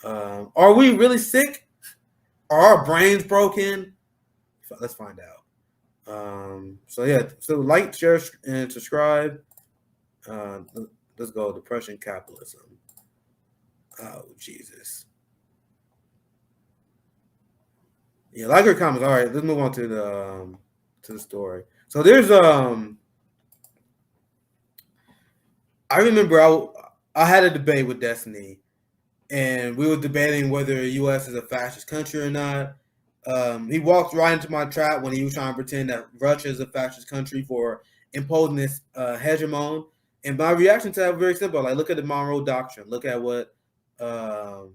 Are we really sick? Are our brains broken? Let's find out. So yeah, so like, share, and subscribe. Uh, let's go. Depression, capitalism. Oh Jesus. Yeah, like your comments. All right, let's move on to the story. So there's I remember I had a debate with Destiny, and we were debating whether the U.S. is a fascist country or not. He walked right into my trap when he was trying to pretend that Russia is a fascist country for imposing this hegemon. And my reaction to that was very simple. Like, look at the Monroe Doctrine. Um,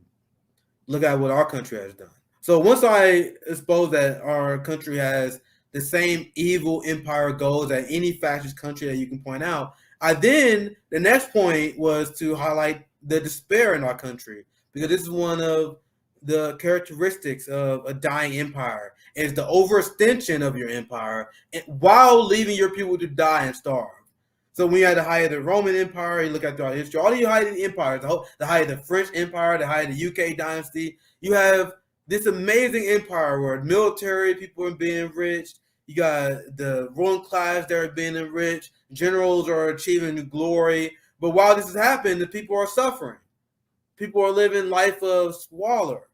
look at what our country has done. So once I expose that our country has the same evil empire goals that any fascist country that you can point out, the next point was to highlight the despair in our country, because this is one of the characteristics of a dying empire, is the overextension of your empire while leaving your people to die and starve. So when you had the height of the Roman Empire, you look at throughout history, all the height of the empires, the height of the French Empire, the height of the UK dynasty, you have this amazing empire where military people are being enriched. You got the ruling class that are being enriched. Generals are achieving glory. But while this is happening, the people are suffering. People are living life of squalor.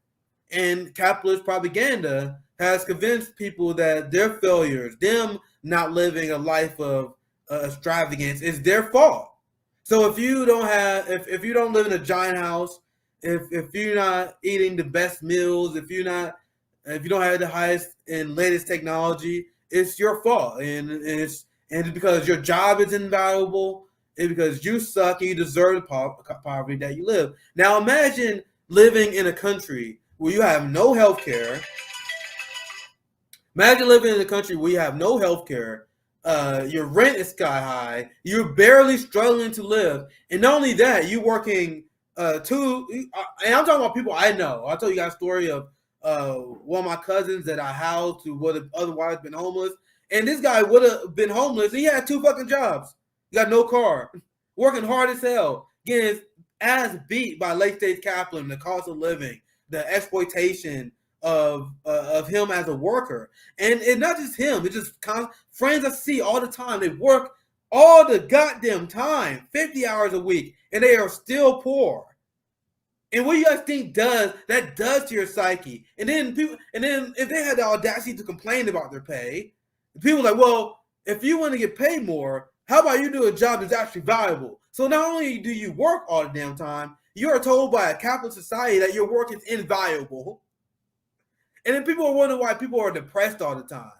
And capitalist propaganda has convinced people that their failures, them not living a life of extravagance, is their fault. So if you don't live in a giant house, if you're not eating the best meals, if you don't have the highest and latest technology, it's your fault, and it's because your job is invaluable, and because you suck and you deserve the poverty that you live. Now imagine living in a country where you have no health care. Imagine living in a country where you have no health care. Your rent is sky high. You're barely struggling to live, and not only that, you're working and I'm talking about people I know. I'll tell you guys a story of one of my cousins that I housed who would have otherwise been homeless, and this guy would have been homeless. He had 2 fucking jobs. He got no car, working hard as hell, getting his ass beat by late stage capitalism, the cost of living, the exploitation of him as a worker. And not just him, it's just friends I see all the time. They work all the goddamn time, 50 hours a week, and they are still poor. And what do you guys think that does to your psyche? And then if they had the audacity to complain about their pay, people are like, well, if you want to get paid more, how about you do a job that's actually valuable? So not only do you work all the damn time, you are told by a capitalist society that your work is invaluable. And then people are wondering why people are depressed all the time.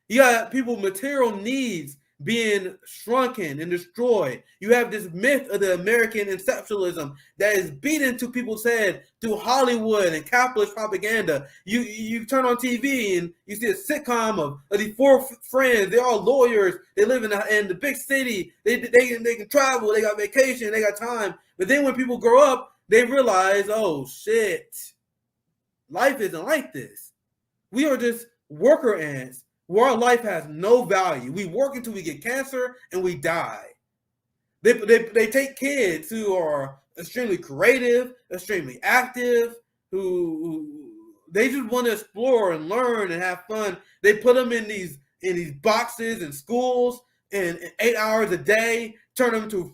You got people, material needs being shrunken and destroyed. You have this myth of the American exceptionalism that is beaten into people's head through Hollywood and capitalist propaganda. You turn on TV and you see a sitcom of these 4 friends. They're all lawyers. They live in the big city. They can travel. They got vacation. They got time. But then when people grow up, they realize, oh shit, life isn't like this. We are just worker ants where our life has no value. We work until we get cancer and we die. They take kids who are extremely creative, extremely active, who they just want to explore and learn and have fun. They put them in these boxes in schools and 8 hours a day, turn them into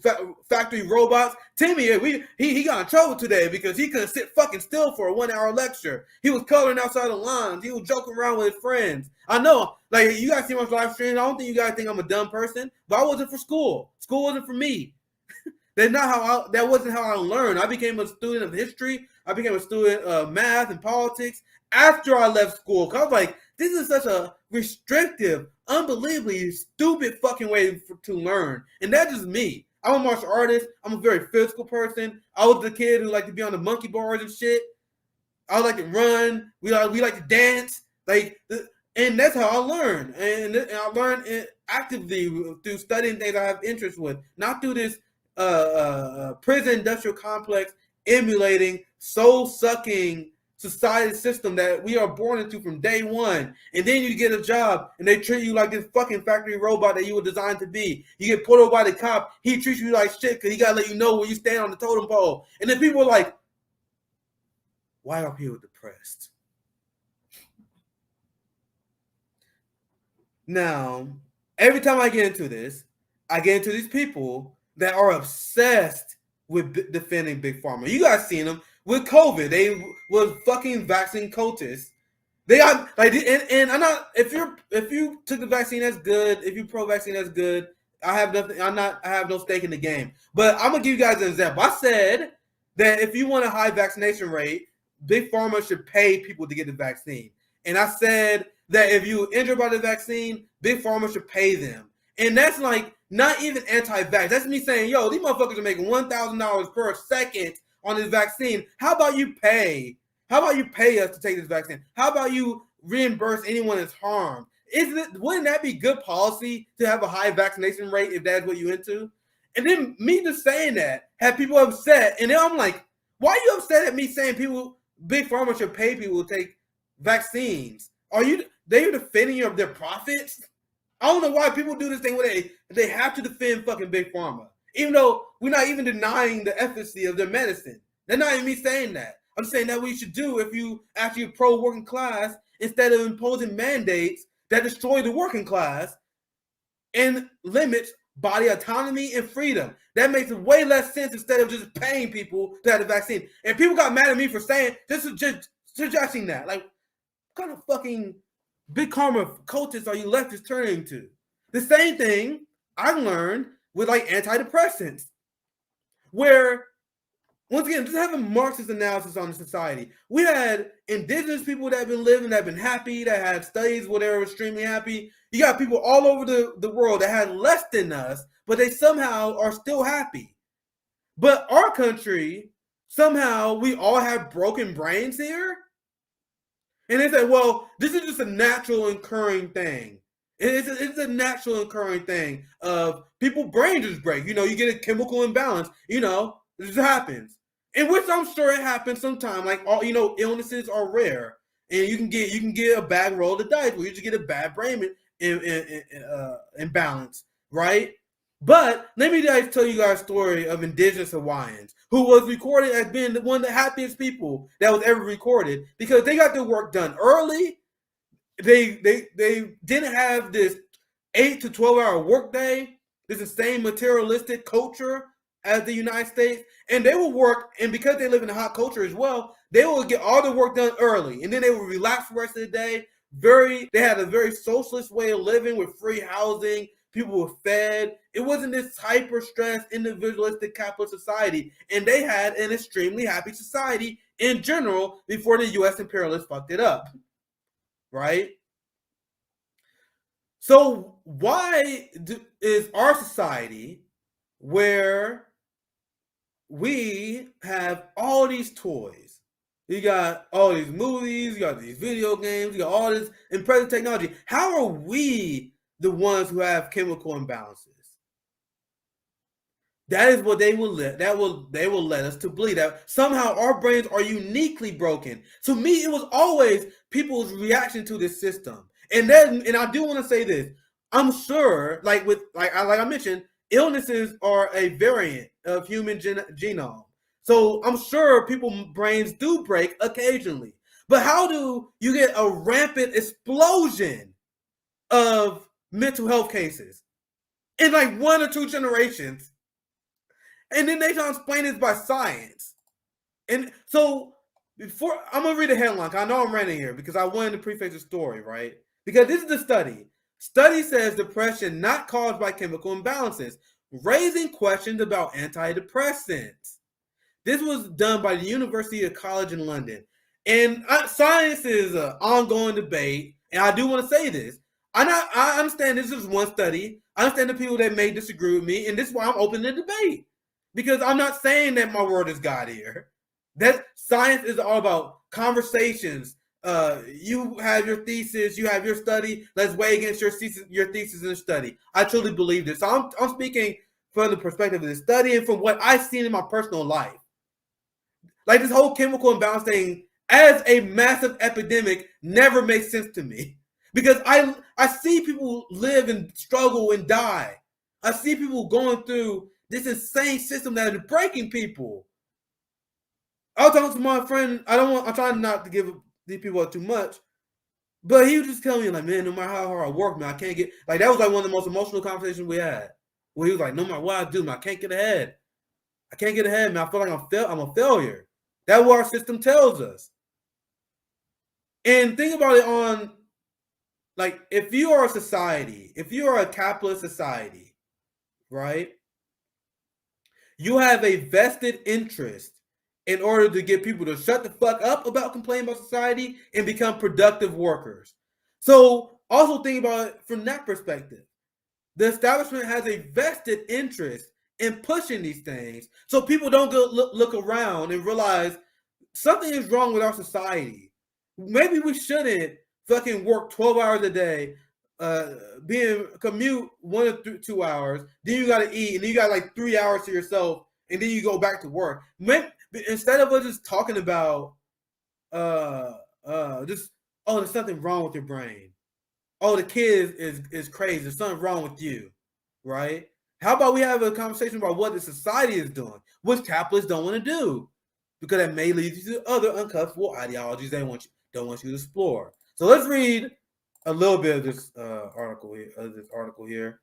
factory robots. Timmy, he got in trouble today because he couldn't sit fucking still for a 1 hour lecture. He was coloring outside the lines. He was joking around with his friends. I know, like, you guys see my live stream. I don't think you guys think I'm a dumb person, but I wasn't for school. School wasn't for me. That wasn't how I learned. I became a student of history. I became a student of math and politics after I left school. Cause I was like, this is such a restrictive, unbelievably stupid fucking way to learn. And that's just me. I'm a martial artist. I'm a very physical person. I was the kid who liked to be on the monkey bars and shit. I like to run. We like to dance. And that's how I learned. And I learned actively through studying things I have interest with, not through this prison industrial complex emulating soul-sucking society system that we are born into from day one. And then you get a job and they treat you like this fucking factory robot that you were designed to be. You get pulled over by the cop. He treats you like shit because he got to let you know where you stand on the totem pole. And then people are like, Why are people depressed? Now, every time I get into this, I get into these people that are obsessed with defending Big Pharma. You guys seen them with COVID. They were fucking vaccine cultists. They got like, and I'm not. If you took the vaccine, that's good. If you pro-vaccine, that's good. I have nothing. I'm not. I have no stake in the game. But I'm gonna give you guys an example. I said that if you want a high vaccination rate, Big Pharma should pay people to get the vaccine. And I said that if you injured by the vaccine, Big Pharma should pay them. And that's like not even anti-vax. That's me saying, yo, these motherfuckers are making $1,000 per second on this vaccine. How about you pay? How about you pay us to take this vaccine? How about you reimburse anyone that's harmed? Wouldn't that be good policy to have a high vaccination rate if that's what you're into? And then me just saying that had people upset. And then I'm like, why are you upset at me saying Big Pharma should pay people to take vaccines? They're defending their profits? I don't know why people do this thing where they have to defend fucking Big Pharma. Even though we're not even denying the efficacy of their medicine. They're not even me saying that. I'm saying that what you should do if you actually pro-working class instead of imposing mandates that destroy the working class and limits body autonomy and freedom. That makes way less sense instead of just paying people to have the vaccine. And people got mad at me for saying this is just suggesting that. Like, what kind of fucking Big Pharma cultists are you leftists turning to? The same thing I learned with like antidepressants, where once again, just having Marxist analysis on the society. We had indigenous people that have been living, that have been happy, that had studies where they were extremely happy. You got people all over the world that had less than us, but they somehow are still happy. But our country, somehow we all have broken brains here. And they say, well, this is just a natural occurring thing. It's a natural occurring thing of people brains just break. You know, you get a chemical imbalance. You know, it just happens. In which I'm sure it happens sometime. Like all illnesses are rare, and you can get a bad roll of the dice where you just get a bad brain imbalance, right? But let me guys tell you guys a story of indigenous Hawaiians who was recorded as being one of the happiest people that was ever recorded because they got their work done early. They didn't have this 8 to 12-hour workday. This is the same materialistic culture as the United States, and they will work, and because they live in a hot culture as well, they will get all the work done early, and then they will relax the rest of the day. They had a very socialist way of living with free housing. People were fed. It wasn't this hyper-stressed, individualistic capitalist society, and they had an extremely happy society in general before the U.S. imperialists fucked it up, right? So why is our society where we have all these toys, you got all these movies, you got these video games, you got all this impressive technology. How are we the ones who have chemical imbalances? That is what they will let us to believe, that somehow our brains are uniquely broken. To me, it was always people's reaction to this system. And I do want to say this. I'm sure, like I mentioned, illnesses are a variant of human genome. So I'm sure people's brains do break occasionally. But how do you get a rampant explosion of mental health cases in like 1 or 2 generations? And then they try to explain this by science. And so before I'm gonna read the headline, I know I'm ranting here because I wanted to preface the story, right? Because this is the study. Study says depression not caused by chemical imbalances, raising questions about antidepressants. This was done by the University College in London. And science is an ongoing debate. And I do want to say this. I understand this is one study. I understand the people that may disagree with me. And this is why I'm open to debate. Because I'm not saying that my word is God here. That science is all about conversations. You have your thesis, you have your study. Let's weigh against your thesis and study. I truly believe this. So I'm speaking from the perspective of the study and from what I've seen in my personal life. Like this whole chemical imbalance thing as a massive epidemic never makes sense to me. Because I see people live and struggle and die. I see people going through this insane system that is breaking people. I was talking to my friend. I'm trying not to give these people too much, but he was just telling me like, man, no matter how hard I work, man, I can't get like that was like one of the most emotional conversations we had. Where he was like, no matter what I do, man, I can't get ahead. I can't get ahead, man. I feel like I'm a failure. That's what our system tells us. And think about it on like if you are a society, if you are a capitalist society, right? You have a vested interest in order to get people to shut the fuck up about complaining about society and become productive workers. So also think about it from that perspective. The establishment has a vested interest in pushing these things so people don't go look around and realize something is wrong with our society. Maybe we shouldn't fucking work 12 hours a day, being commute 1 to 2 hours. Then you got to eat, and then you got like 3 hours to yourself, and then you go back to work. Instead of us just talking about, just there's something wrong with your brain. Oh, the kid is crazy. There's something wrong with you, right? How about we have a conversation about what the society is doing, which capitalists don't want to do, because that may lead you to other uncomfortable ideologies they don't want you to explore. So let's read a little bit of this article here.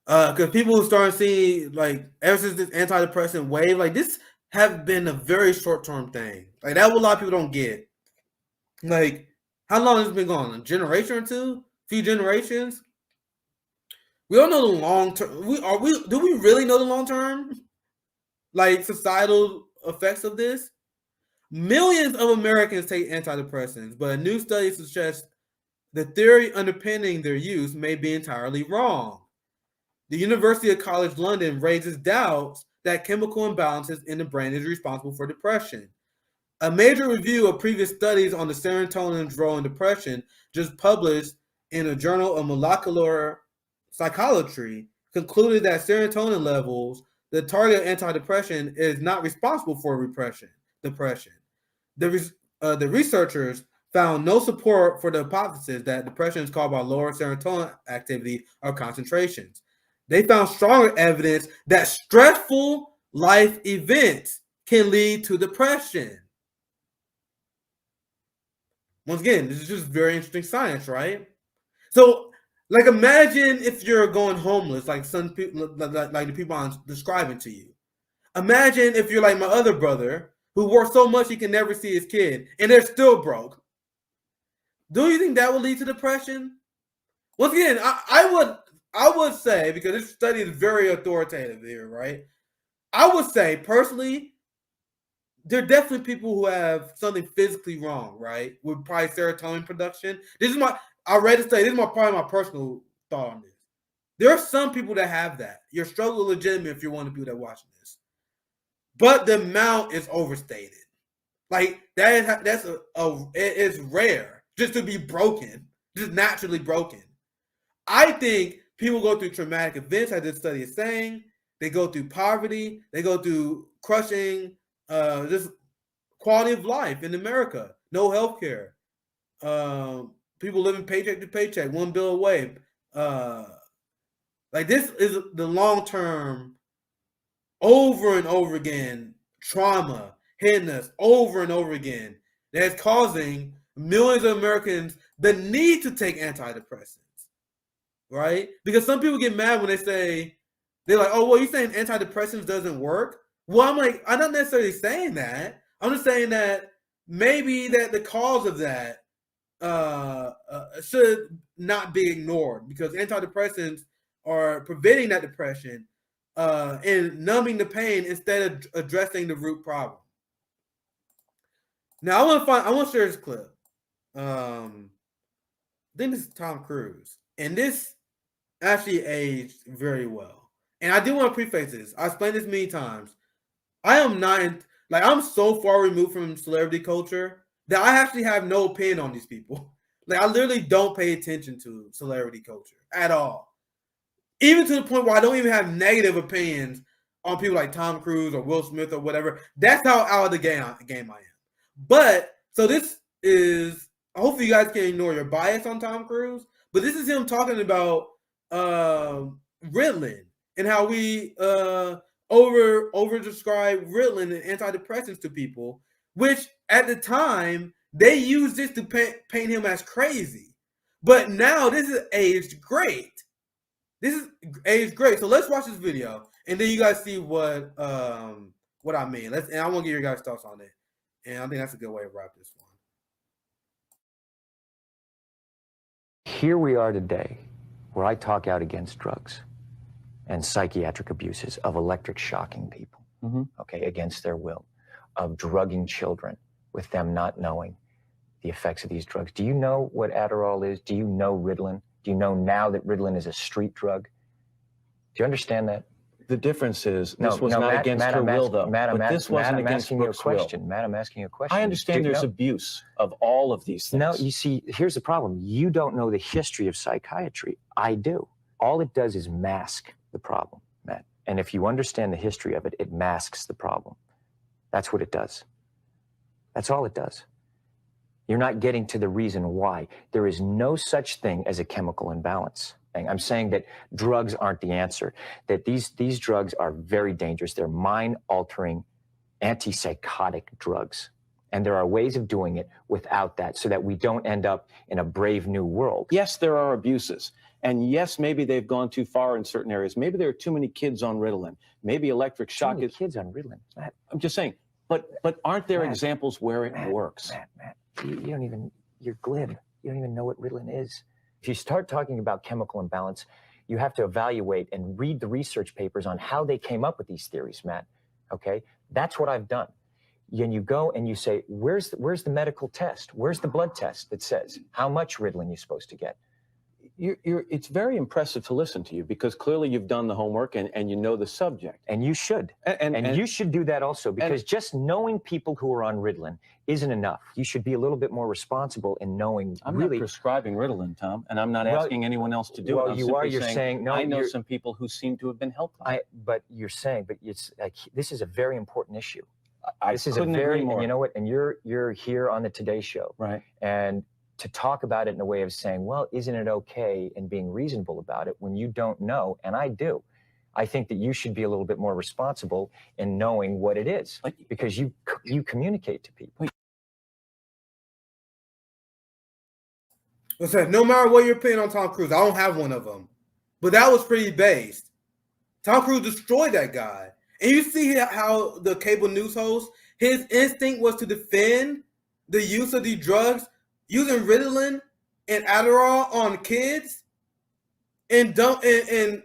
Because people start seeing like ever since this antidepressant wave, like this have been a very short term thing. Like that, what a lot of people don't get. Like, how long has it been going? A generation or two? A few generations? We don't know the long term. Do we really know the long term? Like societal effects of this? Millions of Americans take antidepressants, but a new study suggests the theory underpinning their use may be entirely wrong. The University of College London raises doubts that chemical imbalances in the brain is responsible for depression. A major review of previous studies on the serotonin's role in depression, just published in a journal of molecular psychology, concluded that serotonin levels, the target of antidepressant, is not responsible for depression. The researchers found no support for the hypothesis that depression is caused by lower serotonin activity or concentrations. They found stronger evidence that stressful life events can lead to depression. Once again, this is just very interesting science, right? So, like, imagine if you're going homeless, like some people, like the people I'm describing to you. Imagine if you're like my other brother, who works so much he can never see his kid, and they're still broke. Do you think that will lead to depression? Once again, I would say, because this study is very authoritative here, right? I would say personally, there are definitely people who have something physically wrong, right? With probably serotonin production. I read this study. This is probably my personal thought on this. There are some people that have that. Your struggle is legitimate if you're one of the people that are watching this, but the amount is overstated. Like it's rare just to be broken, just naturally broken. I think people go through traumatic events, as this study is saying. They go through poverty. They go through crushing just quality of life in America. No health care. People living paycheck to paycheck, one bill away. Like this is the long term, over and over again, trauma hitting us over and over again. That's causing millions of Americans the need to take antidepressants. Right? Because some people get mad when they say, they're like, oh, well, you're saying antidepressants doesn't work? Well, I'm like, I'm not necessarily saying that. I'm just saying that maybe that the cause of that should not be ignored, because antidepressants are preventing that depression and numbing the pain instead of addressing the root problem. Now, I want to share this clip. I think this is Tom Cruise, and this actually aged very well. And I do want to preface this. I explained this many times. I am not I'm so far removed from celebrity culture that I actually have no opinion on these people. Like, I literally don't pay attention to celebrity culture at all. Even to the point where I don't even have negative opinions on people like Tom Cruise or Will Smith or whatever. That's how out of the game I am. But so this is, hopefully you guys can ignore your bias on Tom Cruise, but this is him talking about Ritalin and how we over-described Ritalin and antidepressants to people, which at the time they used this to paint him as crazy. But now this is aged great. This is aged great. So let's watch this video, and then you guys see what I mean. And I want to get your guys' thoughts on it. And I think that's a good way to wrap this one. Here we are today, where I talk out against drugs and psychiatric abuses of electric shocking people, okay, against their will, of drugging children with them not knowing the effects of these drugs. Do you know what Adderall is? Do you know Ritalin? Do you know now that Ritalin is a street drug? Do you understand that? The difference is this was not against her will, though. But this wasn't against Brooke's will. Matt, I'm asking you a question. I understand there's abuse of all of these things. No, you see, here's the problem. You don't know the history of psychiatry. I do. All it does is mask the problem, Matt. And if you understand the history of it, it masks the problem. That's what it does. That's all it does. You're not getting to the reason why. There is no such thing as a chemical imbalance. I'm saying that drugs aren't the answer, that these drugs are very dangerous. They're mind-altering, antipsychotic drugs. And there are ways of doing it without that so that we don't end up in a brave new world. Yes, there are abuses. And yes, maybe they've gone too far in certain areas. Maybe there are too many kids on Ritalin. Maybe electric shock is... kids on Ritalin. Matt. I'm just saying, but aren't there examples where it works? Matt, you don't even, you're glib. You don't even know what Ritalin is. If you start talking about chemical imbalance, you have to evaluate and read the research papers on how they came up with these theories, Matt. Okay? That's what I've done. And you go and you say, where's the medical test? Where's the blood test that says how much Ritalin you're supposed to get? It's very impressive to listen to you because clearly you've done the homework and you know the subject. And you should. And you should do that also because just knowing people who are on Ritalin isn't enough. You should be a little bit more responsible in knowing I'm really... not prescribing Ritalin, Tom, and I'm not asking anyone else to do it. Well, you are. You're saying no, I know some people who seem to have been helped by it. But you're saying, but it's like, this is a very important issue. This is a very, and you know what? And you're here on the Today Show. Right. And to talk about it in a way of saying, well, isn't it okay, and being reasonable about it when you don't know, and I do. I think that you should be a little bit more responsible in knowing what it is, because you communicate to people. Listen, no matter what you're putting on Tom Cruise, I don't have one of them, but that was pretty based. Tom Cruise destroyed that guy. And you see how the cable news host, his instinct was to defend the use of these drugs, using Ritalin and Adderall on kids, and in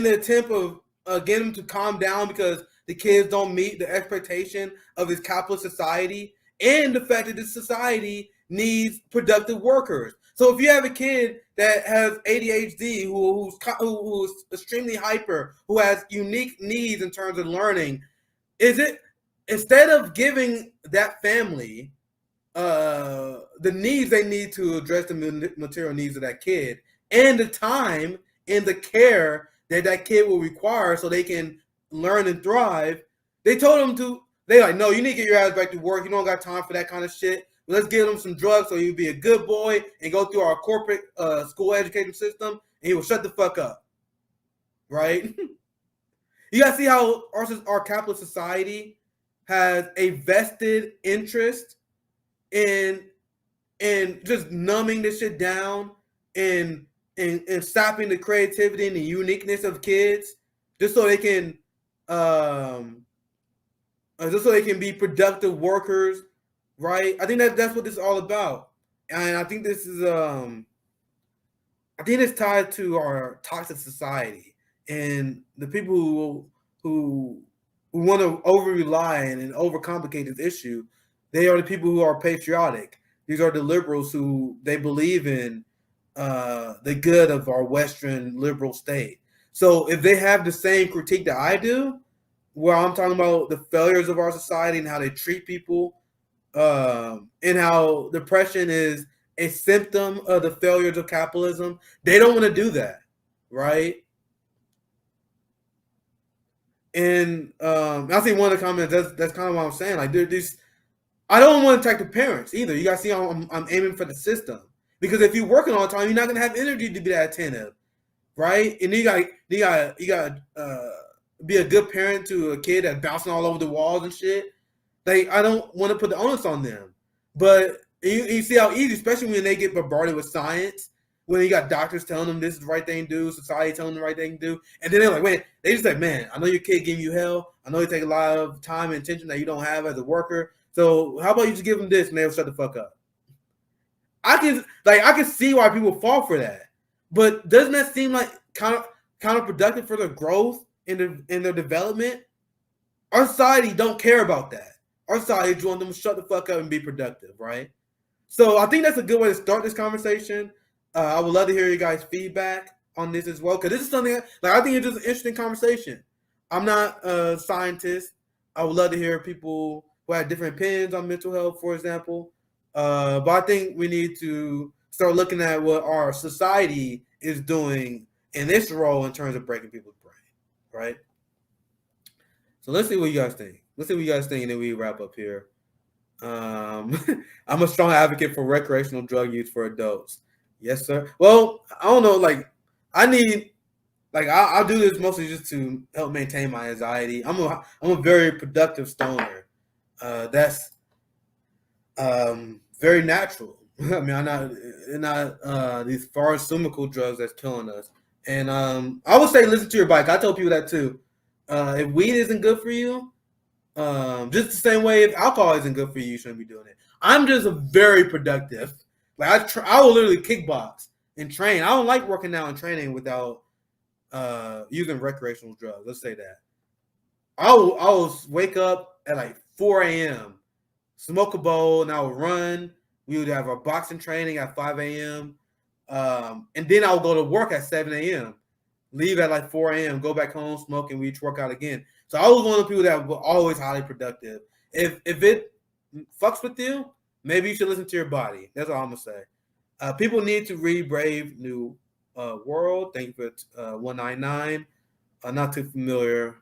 the attempt of getting them to calm down because the kids don't meet the expectation of this capitalist society, and the fact that this society needs productive workers. So if you have a kid that has ADHD, who's extremely hyper, who has unique needs in terms of learning, instead of giving that family the needs they need to address the material needs of that kid and the time and the care that kid will require so they can learn and thrive, they told them no, you need to get your ass back to work. You don't got time for that kind of shit. Let's give him some drugs so he'll be a good boy and go through our corporate school education system, and he will shut the fuck up. Right? You got to see how our capitalist society has a vested interest in just numbing this shit down and stopping the creativity and the uniqueness of kids just so they can be productive workers, right? I think that's what this is all about. And I think this is it's tied to our toxic society and the people who want to over rely and overcomplicate this issue. They are the people who are patriotic. These are the liberals who they believe in the good of our Western liberal state. So if they have the same critique that I do, where I'm talking about the failures of our society and how they treat people, and how depression is a symptom of the failures of capitalism, they don't want to do that, right? And I see one of the comments, that's kind of what I'm saying. Like, I don't want to attack the parents either. You guys see, I'm aiming for the system, because if you're working all the time, you're not gonna have energy to be that attentive, right? And you got be a good parent to a kid that's bouncing all over the walls and shit. Like, I don't want to put the onus on them. But you see how easy, especially when they get bombarded with science, when you got doctors telling them this is the right thing to do, society telling them the right thing to do, and then they're like, wait, they just like, man, I know your kid giving you hell. I know you take a lot of time and attention that you don't have as a worker. So how about you just give them this and they'll shut the fuck up? I can see why people fall for that. But doesn't that seem like counterproductive for their growth in their development? Our society don't care about that. Our society just want them to shut the fuck up and be productive, right? So I think that's a good way to start this conversation. I would love to hear you guys' feedback on this as well, because this is something I think it's just an interesting conversation. I'm not a scientist. I would love to hear people who have different opinions on mental health, for example. But I think we need to start looking at what our society is doing in this role in terms of breaking people's brain, right? So let's see what you guys think. And then we wrap up here. I'm a strong advocate for recreational drug use for adults. Yes, sir. Well, I don't know. I'll do this mostly just to help maintain my anxiety. I'm a very productive stoner. That's very natural. I mean, I'm not these pharmaceutical drugs that's killing us. And I would say listen to your bike. I tell people that too. If weed isn't good for you, just the same way if alcohol isn't good for you, you shouldn't be doing it. I'm just very productive. Like I will literally kickbox and train. I don't like working out and training without using recreational drugs. Let's say that. I will wake up at like 4 a.m., smoke a bowl, and I will run. We would have our boxing training at 5 a.m. And then I'll go to work at 7 a.m., leave at like 4 a.m., go back home, smoke, and we work out again. So I was one of the people that were always highly productive. If it fucks with you, maybe you should listen to your body. That's all I'm going to say. People need to read Brave New World. Thank you for 199. Not too familiar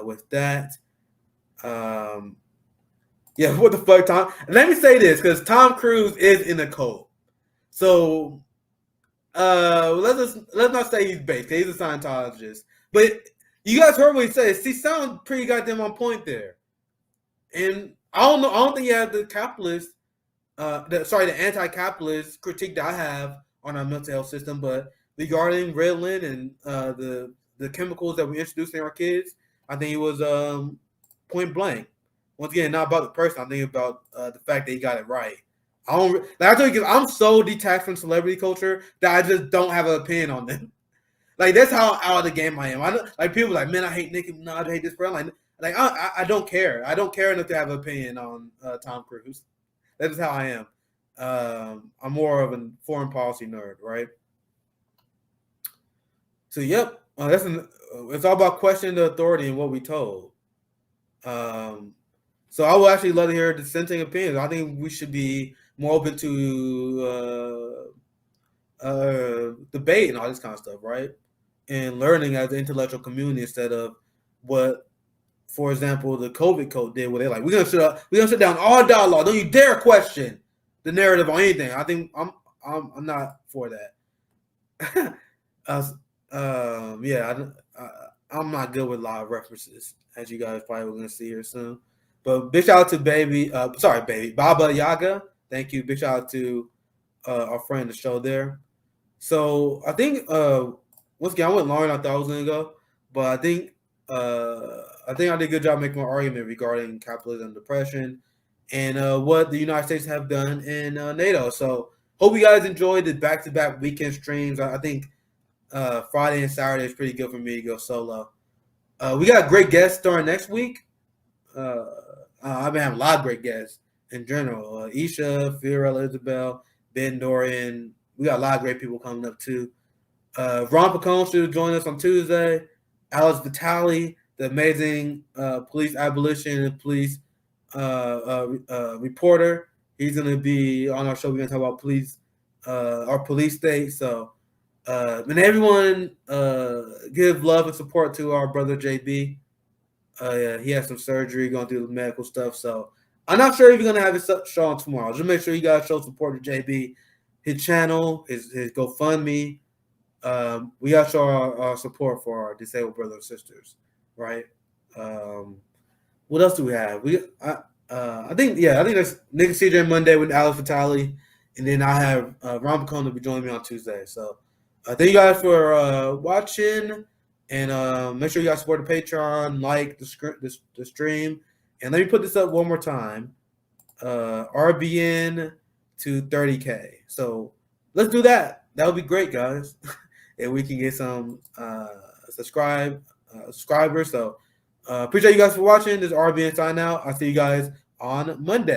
with that. Yeah, what the fuck, Tom? Let me say this, because Tom Cruise is in a cult. So let's not say he's based, because he's a Scientologist. But you guys heard what he said. He sounds pretty goddamn on point there. And I don't think he has the capitalist, the anti-capitalist critique that I have on our mental health system. But regarding Ritalin and the chemicals that we introduced in our kids, I think he was point blank. Once again, not about the person. I'm thinking about the fact that he got it right. I told you, I'm so detached from celebrity culture that I just don't have an opinion on them. Like, that's how out of the game I am. Like, people are like, man, I hate Nicki Minaj, I hate this person. I don't care. I don't care enough to have an opinion on Tom Cruise. That is how I am. I'm more of a foreign policy nerd, right? So, yep, it's all about questioning the authority and what we told. So I would actually love to hear dissenting opinions. I think we should be more open to debate and all this kind of stuff, right? And learning as an intellectual community instead of what, for example, the COVID code did, where they're like, we're gonna shut down all dialogue. Don't you dare question the narrative on anything. I think I'm not for that. I'm not good with live references, as you guys probably going to see here soon. But big shout out to Baba Yaga. Thank you. Big shout out to our friend in the show there. So I think once again I went longer than I thought I was going to go, but I think I did a good job making my argument regarding capitalism and depression and what the United States have done in NATO. So hope you guys enjoyed the back-to-back weekend streams. I think Friday and Saturday is pretty good for me to go solo. We got great guests starting next week. I've been having a lot of great guests in general. Isha, Fiorella Isabel, Ben Dorian. We got a lot of great people coming up too. Ron Pacone should join us on Tuesday. Alex Vitale, the amazing police abolition and police reporter. He's going to be on our show. We're going to talk about police, our police state. So, and everyone give love and support to our brother JB. He has some surgery, going through the medical stuff. So I'm not sure if he's going to have his show on tomorrow. Just make sure you guys show support to JB, his channel, his GoFundMe. We got to show our support for our disabled brothers and sisters. right? What else do we have? I think that's Nick CJ Monday with Alex Vitale, and then I have Ron Bacone to be joining me on Tuesday. So thank you guys for watching, and make sure you guys support the Patreon, like the stream, and let me put this up one more time. RBN to 30K. So let's do that. That would be great, guys, and we can get some subscribers. So appreciate you guys for watching. This is RBN sign out. I'll see you guys on Monday.